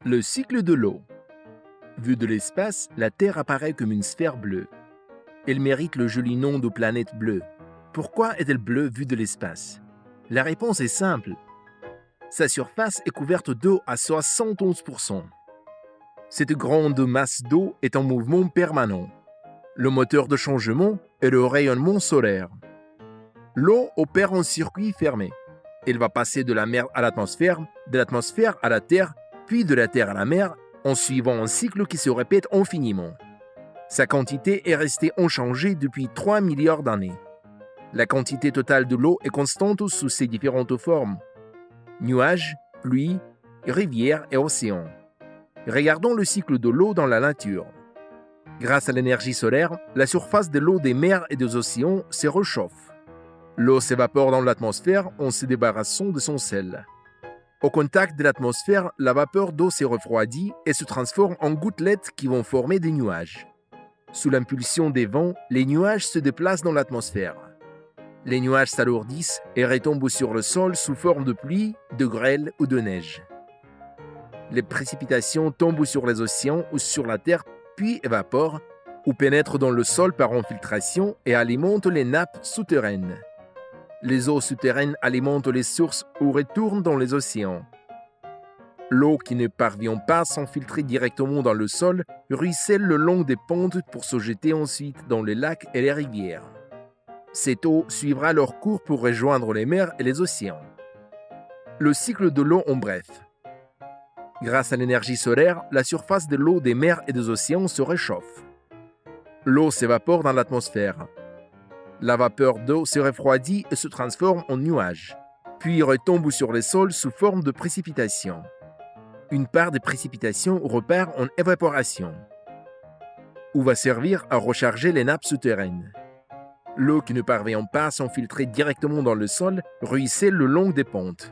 Le cycle de l'eau. Vu de l'espace, la Terre apparaît comme une sphère bleue. Elle mérite le joli nom de planète bleue. Pourquoi est-elle bleue vue de l'espace? La réponse est simple. Sa surface est couverte d'eau à 71%. Cette grande masse d'eau est en mouvement permanent. Le moteur de changement est le rayonnement solaire. L'eau opère en circuit fermé. Elle va passer de la mer à l'atmosphère, de l'atmosphère à la Terre, puis de la Terre à la mer, en suivant un cycle qui se répète infiniment. Sa quantité est restée inchangée depuis 3 milliards d'années. La quantité totale de l'eau est constante sous ses différentes formes. Nuages, pluie, rivières et océans. Regardons le cycle de l'eau dans la nature. Grâce à l'énergie solaire, la surface de l'eau des mers et des océans se réchauffe. L'eau s'évapore dans l'atmosphère en se débarrassant de son sel. Au contact de l'atmosphère, la vapeur d'eau se refroidit et se transforme en gouttelettes qui vont former des nuages. Sous l'impulsion des vents, les nuages se déplacent dans l'atmosphère. Les nuages s'alourdissent et retombent sur le sol sous forme de pluie, de grêle ou de neige. Les précipitations tombent sur les océans ou sur la terre, puis évaporent ou pénètrent dans le sol par infiltration et alimentent les nappes souterraines. Les eaux souterraines alimentent les sources ou retournent dans les océans. L'eau qui ne parvient pas à s'infiltrer directement dans le sol ruisselle le long des pentes pour se jeter ensuite dans les lacs et les rivières. Cette eau suivra leur cours pour rejoindre les mers et les océans. Le cycle de l'eau en bref. Grâce à l'énergie solaire, la surface de l'eau des mers et des océans se réchauffe. L'eau s'évapore dans l'atmosphère. La vapeur d'eau se refroidit et se transforme en nuages, puis retombe sur les sols sous forme de précipitations. Une part des précipitations repart en évaporation, ou va servir à recharger les nappes souterraines. L'eau qui ne parvient pas à s'infiltrer directement dans le sol ruisselle le long des pentes.